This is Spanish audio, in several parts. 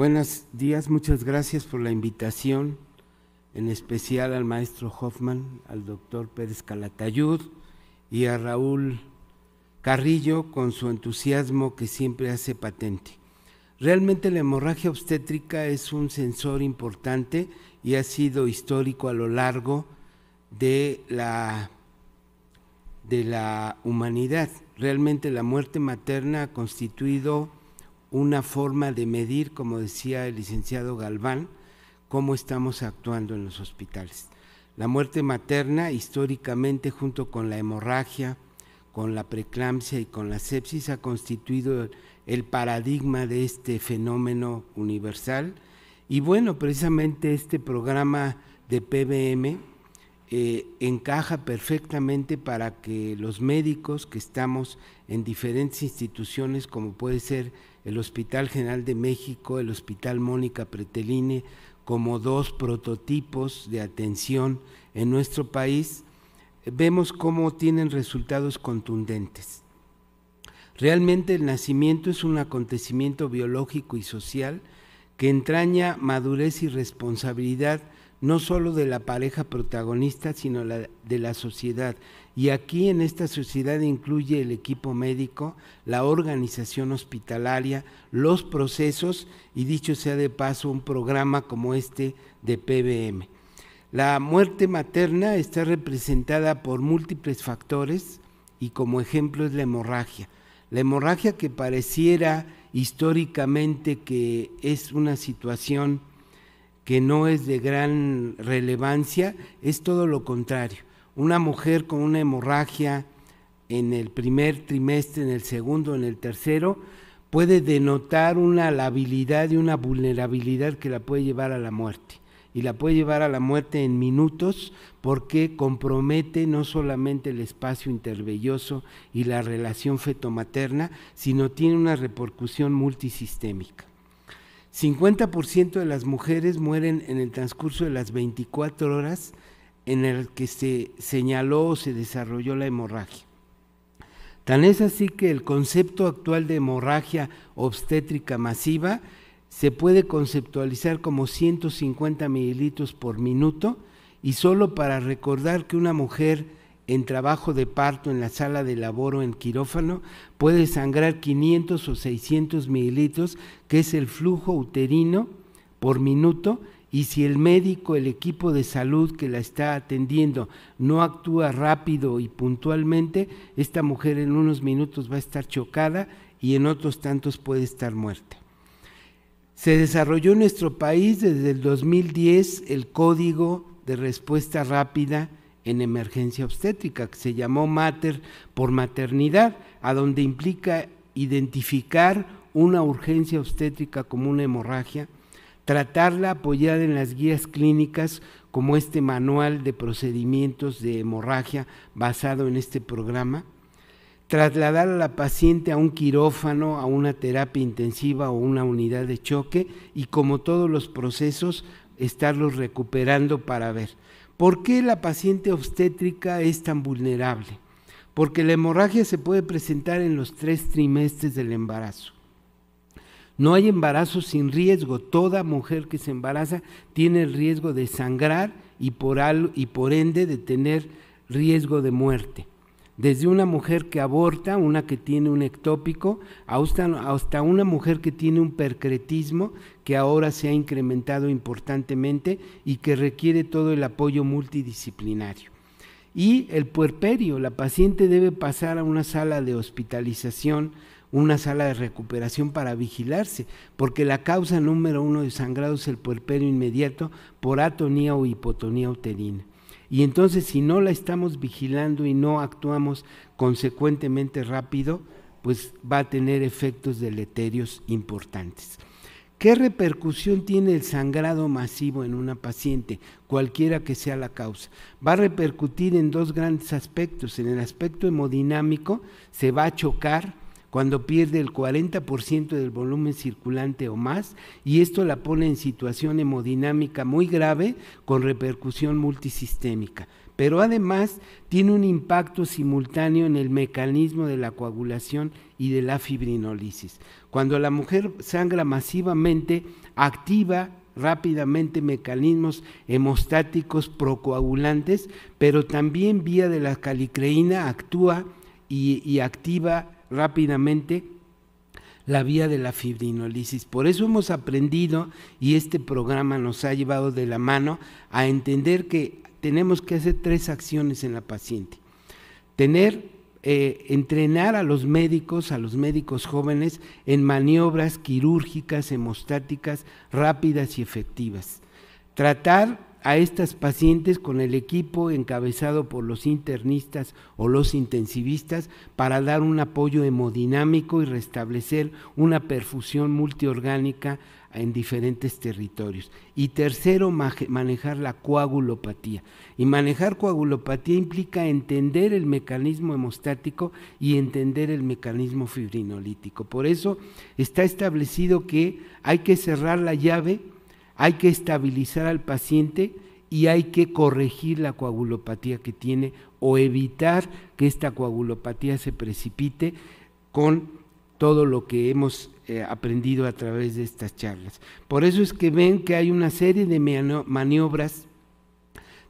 Buenos días, muchas gracias por la invitación, en especial al maestro Hoffman, al doctor Pérez Calatayud y a Raúl Carrillo con su entusiasmo que siempre hace patente. Realmente la hemorragia obstétrica es un sensor importante y ha sido histórico a lo largo de la humanidad. Realmente la muerte materna ha constituido una forma de medir, como decía el licenciado Galván, cómo estamos actuando en los hospitales. La muerte materna, históricamente, junto con la hemorragia, con la preeclampsia y con la sepsis, ha constituido el paradigma de este fenómeno universal. Y bueno, precisamente este programa de PBM encaja perfectamente para que los médicos que estamos en diferentes instituciones, como puede ser el Hospital General de México, el Hospital Mónica Preteline, como dos prototipos de atención en nuestro país, vemos cómo tienen resultados contundentes. Realmente el nacimiento es un acontecimiento biológico y social que entraña madurez y responsabilidad no solo de la pareja protagonista, sino de la sociedad. Y aquí en esta sociedad incluye el equipo médico, la organización hospitalaria, los procesos y, dicho sea de paso, un programa como este de PBM. La muerte materna está representada por múltiples factores y como ejemplo es la hemorragia. La hemorragia, que pareciera históricamente que es una situación que no es de gran relevancia, es todo lo contrario. Una mujer con una hemorragia en el primer trimestre, en el segundo, en el tercero, puede denotar una labilidad y una vulnerabilidad que la puede llevar a la muerte. Y la puede llevar a la muerte en minutos, porque compromete no solamente el espacio intervelloso y la relación feto-materna, sino tiene una repercusión multisistémica. 50% de las mujeres mueren en el transcurso de las 24 horas en el que se señaló o se desarrolló la hemorragia. Tan es así que el concepto actual de hemorragia obstétrica masiva se puede conceptualizar como 150 mililitros por minuto, y solo para recordar que una mujer en trabajo de parto en la sala de labor o en quirófano puede sangrar 500 o 600 mililitros, que es el flujo uterino por minuto, y si el médico, el equipo de salud que la está atendiendo no actúa rápido y puntualmente, esta mujer en unos minutos va a estar chocada y en otros tantos puede estar muerta. Se desarrolló en nuestro país desde el 2010 el Código de Respuesta Rápida en Emergencia Obstétrica, que se llamó MATER por maternidad, a donde implica identificar una urgencia obstétrica como una hemorragia, tratarla apoyada en las guías clínicas como este manual de procedimientos de hemorragia basado en este programa, trasladar a la paciente a un quirófano, a una terapia intensiva o una unidad de choque, y como todos los procesos, estarlos recuperando para ver. ¿Por qué la paciente obstétrica es tan vulnerable? Porque la hemorragia se puede presentar en los 3 trimestres del embarazo. No hay embarazo sin riesgo. Toda mujer que se embaraza tiene el riesgo de sangrar y por ende de tener riesgo de muerte. Desde una mujer que aborta, una que tiene un ectópico, hasta una mujer que tiene un percretismo, que ahora se ha incrementado importantemente y que requiere todo el apoyo multidisciplinario. Y el puerperio, la paciente debe pasar a una sala de hospitalización, una sala de recuperación para vigilarse, porque la causa número 1 de sangrado es el puerperio inmediato por atonía o hipotonía uterina. Y entonces, si no la estamos vigilando y no actuamos consecuentemente rápido, pues va a tener efectos deleterios importantes. ¿Qué repercusión tiene el sangrado masivo en una paciente, cualquiera que sea la causa? Va a repercutir en 2 grandes aspectos. En el aspecto hemodinámico, se va a chocar cuando pierde el 40% del volumen circulante o más, y esto la pone en situación hemodinámica muy grave con repercusión multisistémica. pero además tiene un impacto simultáneo en el mecanismo de la coagulación y de la fibrinólisis. Cuando la mujer sangra masivamente, activa rápidamente mecanismos hemostáticos procoagulantes, pero también vía de la calicreína actúa y activa rápidamente la vía de la fibrinólisis. Por eso hemos aprendido, y este programa nos ha llevado de la mano a entender que tenemos que hacer 3 acciones en la paciente. Entrenar a los médicos jóvenes en maniobras quirúrgicas, hemostáticas, rápidas y efectivas. Tratar a estas pacientes con el equipo encabezado por los internistas o los intensivistas para dar un apoyo hemodinámico y restablecer una perfusión multiorgánica en diferentes territorios. Y tercero, manejar la coagulopatía. Y manejar coagulopatía implica entender el mecanismo hemostático y entender el mecanismo fibrinolítico. Por eso está establecido que hay que cerrar la llave, hay que estabilizar al paciente y hay que corregir la coagulopatía que tiene o evitar que esta coagulopatía se precipite con todo lo que hemos aprendido a través de estas charlas. Por eso es que ven que hay una serie de maniobras,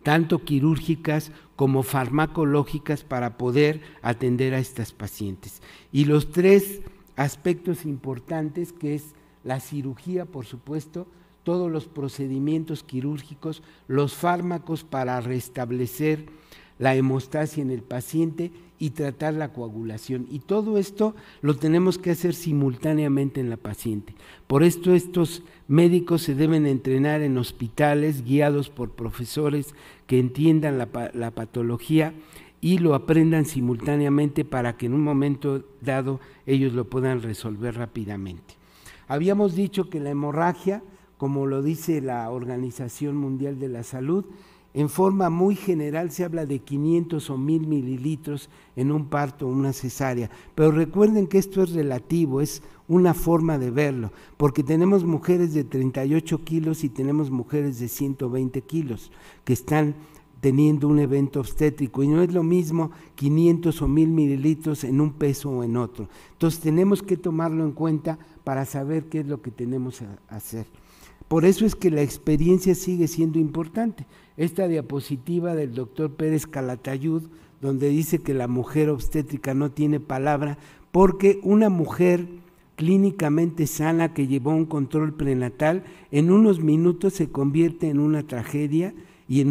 tanto quirúrgicas como farmacológicas, para poder atender a estas pacientes. Y los 3 aspectos importantes, que es la cirugía, por supuesto, todos los procedimientos quirúrgicos, los fármacos para restablecer la hemostasia en el paciente y tratar la coagulación. Y todo esto lo tenemos que hacer simultáneamente en la paciente. Por esto estos médicos se deben entrenar en hospitales guiados por profesores que entiendan la patología y lo aprendan simultáneamente para que en un momento dado ellos lo puedan resolver rápidamente. Habíamos dicho que la hemorragia, como lo dice la Organización Mundial de la Salud, en forma muy general se habla de 500 o 1000 mililitros en un parto o una cesárea, pero recuerden que esto es relativo, es una forma de verlo, porque tenemos mujeres de 38 kilos y tenemos mujeres de 120 kilos que están teniendo un evento obstétrico, y no es lo mismo 500 o 1000 mililitros en un peso o en otro. Entonces tenemos que tomarlo en cuenta para saber qué es lo que tenemos que hacer. Por eso es que la experiencia sigue siendo importante. Esta diapositiva del doctor Pérez Calatayud, donde dice que la mujer obstétrica no tiene palabra, porque una mujer clínicamente sana que llevó un control prenatal, en unos minutos se convierte en una tragedia y en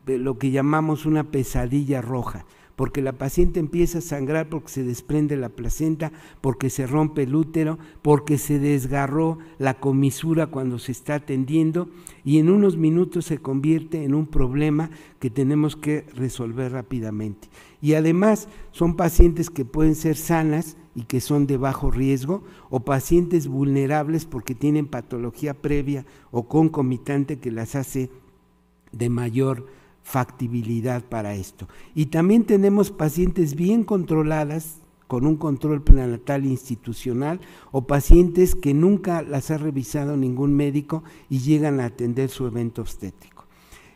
lo que llamamos una pesadilla roja, porque la paciente empieza a sangrar porque se desprende la placenta, porque se rompe el útero, porque se desgarró la comisura cuando se está atendiendo, y en unos minutos se convierte en un problema que tenemos que resolver rápidamente. Y además son pacientes que pueden ser sanas y que son de bajo riesgo, o pacientes vulnerables porque tienen patología previa o concomitante que las hace de mayor factibilidad para esto. Y también tenemos pacientes bien controladas con un control prenatal institucional, o pacientes que nunca las ha revisado ningún médico y llegan a atender su evento obstétrico.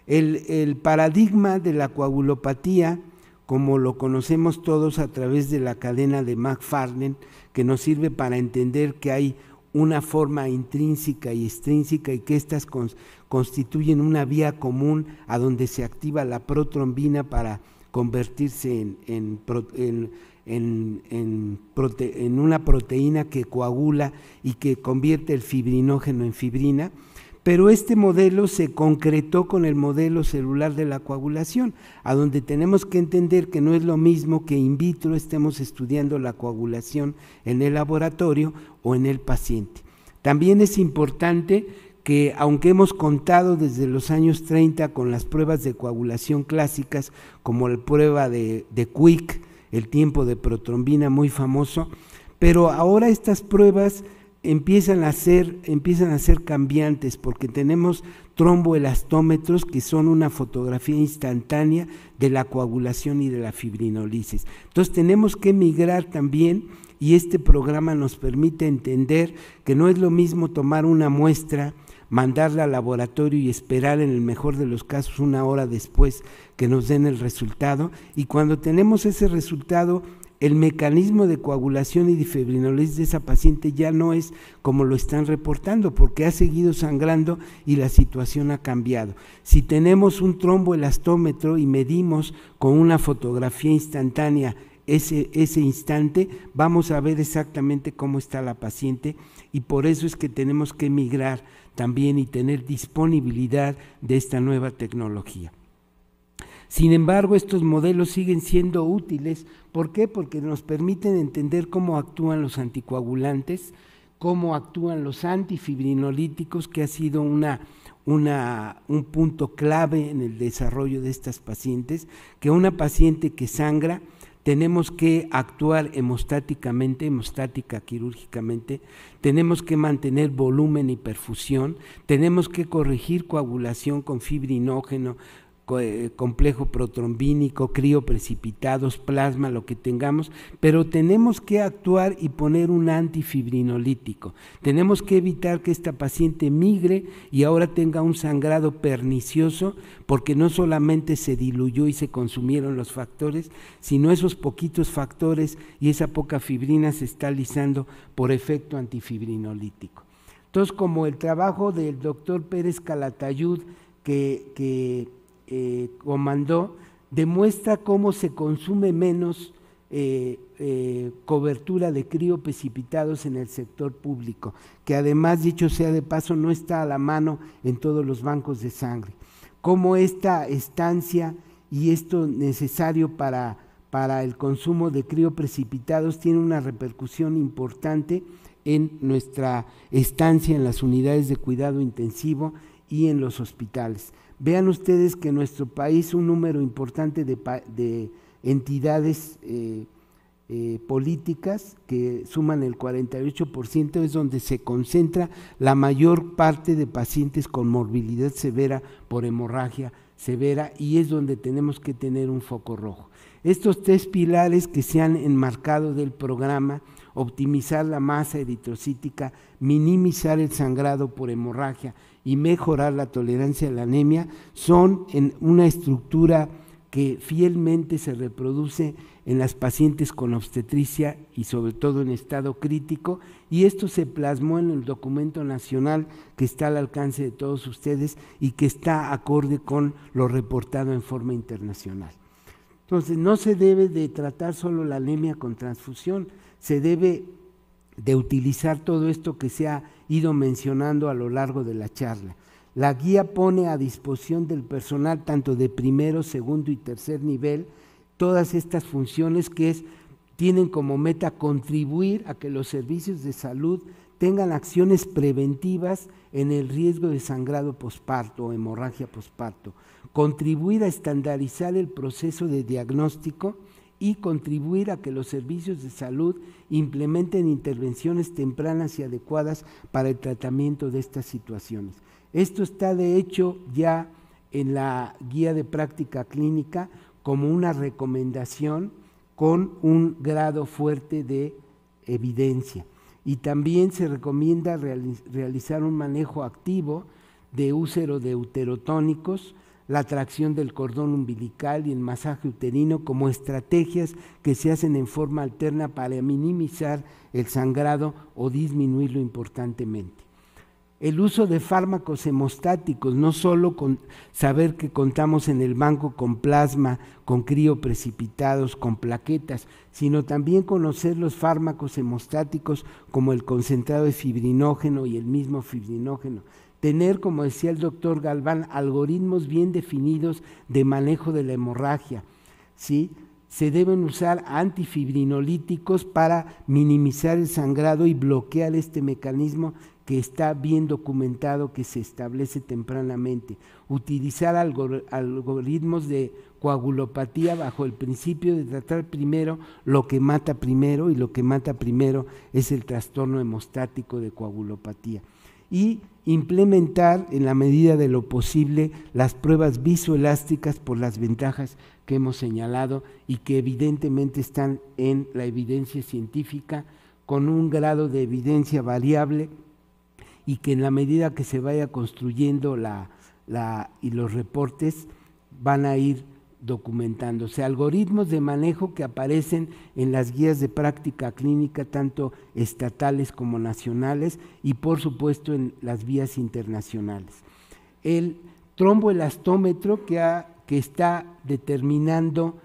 El paradigma de la coagulopatía, como lo conocemos todos a través de la cadena de McFarland, que nos sirve para entender que hay una forma intrínseca y extrínseca y que éstas constituyen una vía común a donde se activa la protrombina para convertirse en una proteína que coagula y que convierte el fibrinógeno en fibrina. Pero este modelo se concretó con el modelo celular de la coagulación, a donde tenemos que entender que no es lo mismo que in vitro estemos estudiando la coagulación en el laboratorio o en el paciente. También es importante que, aunque hemos contado desde los años 30 con las pruebas de coagulación clásicas, como la prueba de Quick, el tiempo de protrombina muy famoso, pero ahora estas pruebas empiezan a ser cambiantes, porque tenemos tromboelastómetros que son una fotografía instantánea de la coagulación y de la fibrinólisis. Entonces tenemos que migrar también, y este programa nos permite entender que no es lo mismo tomar una muestra mandarla al laboratorio y esperar en el mejor de los casos 1 hora después que nos den el resultado, y cuando tenemos ese resultado, el mecanismo de coagulación y de fibrinolisis de esa paciente ya no es como lo están reportando, porque ha seguido sangrando y la situación ha cambiado. Si tenemos un tromboelastómetro y medimos con una fotografía instantánea ese instante, vamos a ver exactamente cómo está la paciente, y por eso es que tenemos que migrar también y tener disponibilidad de esta nueva tecnología. Sin embargo, estos modelos siguen siendo útiles. ¿Por qué? Porque nos permiten entender cómo actúan los anticoagulantes, cómo actúan los antifibrinolíticos, que ha sido un punto clave en el desarrollo de estas pacientes, que una paciente que sangra tenemos que actuar hemostática quirúrgicamente, tenemos que mantener volumen y perfusión, tenemos que corregir coagulación con fibrinógeno, complejo protrombínico, crioprecipitados, plasma, lo que tengamos, pero tenemos que actuar y poner un antifibrinolítico. Tenemos que evitar que esta paciente migre y ahora tenga un sangrado pernicioso, porque no solamente se diluyó y se consumieron los factores, sino esos poquitos factores y esa poca fibrina se está lisando por efecto antifibrinolítico. Entonces, como el trabajo del doctor Pérez Calatayud que comandó, demuestra cómo se consume menos cobertura de crioprecipitados en el sector público, que además, dicho sea de paso, no está a la mano en todos los bancos de sangre. Cómo esta estancia y esto necesario para el consumo de crioprecipitados tiene una repercusión importante en nuestra estancia en las unidades de cuidado intensivo y en los hospitales. Vean ustedes que en nuestro país un número importante de entidades políticas que suman el 48% es donde se concentra la mayor parte de pacientes con morbilidad severa por hemorragia severa, y es donde tenemos que tener un foco rojo. Estos 3 pilares que se han enmarcado del programa: optimizar la masa eritrocítica, minimizar el sangrado por hemorragia y mejorar la tolerancia a la anemia, son en una estructura que fielmente se reproduce en las pacientes con obstetricia y sobre todo en estado crítico, y esto se plasmó en el documento nacional que está al alcance de todos ustedes y que está acorde con lo reportado en forma internacional. Entonces, no se debe de tratar solo la anemia con transfusión, se debe de utilizar todo esto que se ha ido mencionando a lo largo de la charla. La guía pone a disposición del personal tanto de primero, segundo y tercer nivel todas estas funciones que tienen como meta contribuir a que los servicios de salud tengan acciones preventivas en el riesgo de sangrado posparto o hemorragia posparto, contribuir a estandarizar el proceso de diagnóstico y contribuir a que los servicios de salud implementen intervenciones tempranas y adecuadas para el tratamiento de estas situaciones. Esto está de hecho ya en la guía de práctica clínica como una recomendación con un grado fuerte de evidencia, y también se recomienda realizar un manejo activo de útero de uterotónicos, la tracción del cordón umbilical y el masaje uterino como estrategias que se hacen en forma alterna para minimizar el sangrado o disminuirlo importantemente. El uso de fármacos hemostáticos, no solo con saber que contamos en el banco con plasma, con crioprecipitados, con plaquetas, sino también conocer los fármacos hemostáticos como el concentrado de fibrinógeno y el mismo fibrinógeno. Tener, como decía el doctor Galván, algoritmos bien definidos de manejo de la hemorragia, ¿sí? Se deben usar antifibrinolíticos para minimizar el sangrado y bloquear este mecanismo que está bien documentado, que se establece tempranamente. Utilizar algoritmos de coagulopatía bajo el principio de tratar primero lo que mata primero, y lo que mata primero es el trastorno hemostático de coagulopatía. Y implementar en la medida de lo posible las pruebas visoelásticas por las ventajas que hemos señalado y que evidentemente están en la evidencia científica con un grado de evidencia variable y que en la medida que se vaya construyendo y los reportes van a ir documentándose. Algoritmos de manejo que aparecen en las guías de práctica clínica, tanto estatales como nacionales, y por supuesto en las vías internacionales. El tromboelastómetro que está determinando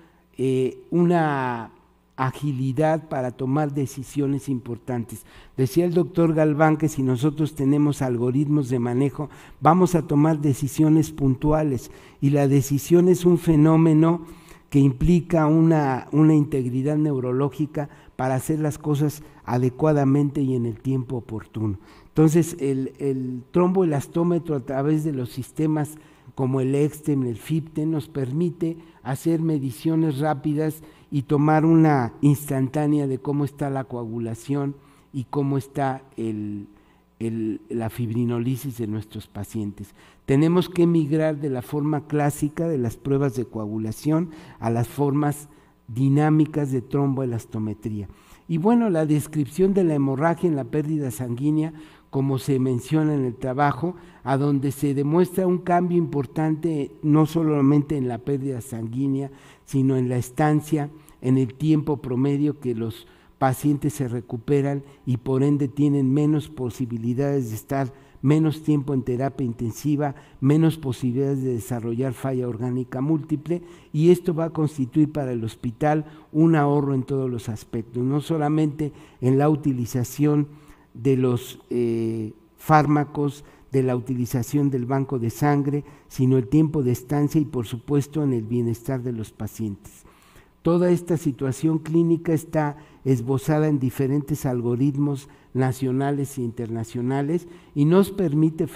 una agilidad para tomar decisiones importantes. Decía el doctor Galván que si nosotros tenemos algoritmos de manejo, vamos a tomar decisiones puntuales, y la decisión es un fenómeno que implica una integridad neurológica para hacer las cosas adecuadamente y en el tiempo oportuno. Entonces, el tromboelastómetro, a través de los sistemas como el EXTEM, el FIBTEM, nos permite hacer mediciones rápidas y tomar una instantánea de cómo está la coagulación y cómo está la fibrinolisis de nuestros pacientes. Tenemos que migrar de la forma clásica de las pruebas de coagulación a las formas dinámicas de tromboelastometría. Y bueno, la descripción de la hemorragia en la pérdida sanguínea, como se menciona en el trabajo, a donde se demuestra un cambio importante no solamente en la pérdida sanguínea, sino en la estancia, en el tiempo promedio que los pacientes se recuperan y por ende tienen menos posibilidades de estar menos tiempo en terapia intensiva, menos posibilidades de desarrollar falla orgánica múltiple, y esto va a constituir para el hospital un ahorro en todos los aspectos, no solamente en la utilización de los fármacos, de la utilización del banco de sangre, sino el tiempo de estancia y por supuesto en el bienestar de los pacientes. Toda esta situación clínica está esbozada en diferentes algoritmos nacionales e internacionales y nos permite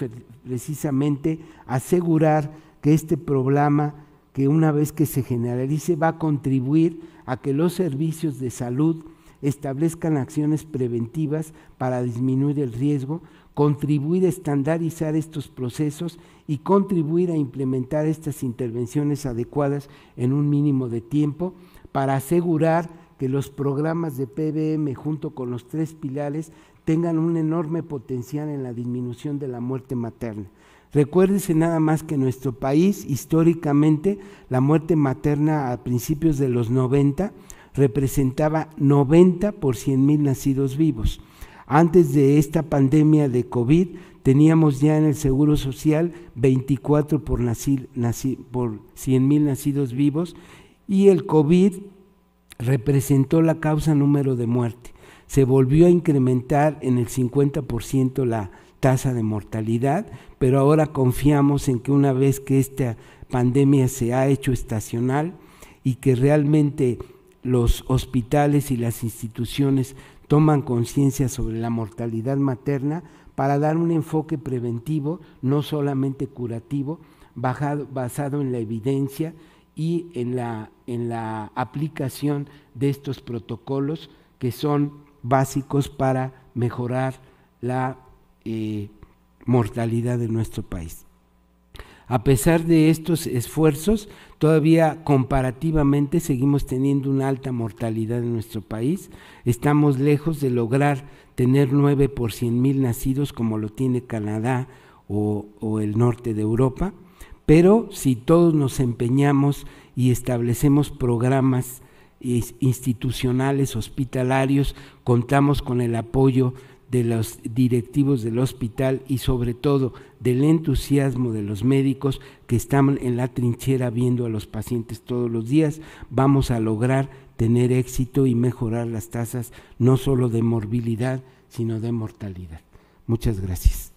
precisamente asegurar que este programa, que una vez que se generalice, va a contribuir a que los servicios de salud establezcan acciones preventivas para disminuir el riesgo, contribuir a estandarizar estos procesos y contribuir a implementar estas intervenciones adecuadas en un mínimo de tiempo para asegurar que los programas de PBM junto con los 3 pilares tengan un enorme potencial en la disminución de la muerte materna. Recuérdense nada más que en nuestro país, históricamente, la muerte materna a principios de los 90 representaba 90 por 100,000 nacidos vivos. Antes de esta pandemia de COVID, teníamos ya en el Seguro Social 24 por 100,000 nacidos vivos, y el COVID representó la causa número de muerte. Se volvió a incrementar en el 50% la tasa de mortalidad, pero ahora confiamos en que una vez que esta pandemia se ha hecho estacional y que realmente los hospitales y las instituciones toman conciencia sobre la mortalidad materna para dar un enfoque preventivo, no solamente curativo, basado en la evidencia y en la aplicación de estos protocolos que son básicos para mejorar la mortalidad de nuestro país. A pesar de estos esfuerzos, todavía comparativamente seguimos teniendo una alta mortalidad en nuestro país. Estamos lejos de lograr tener 9 por 100,000 nacidos como lo tiene Canadá o el norte de Europa, pero si todos nos empeñamos y establecemos programas institucionales, hospitalarios, contamos con el apoyo de los directivos del hospital y sobre todo del entusiasmo de los médicos que están en la trinchera viendo a los pacientes todos los días, vamos a lograr tener éxito y mejorar las tasas no solo de morbilidad, sino de mortalidad. Muchas gracias.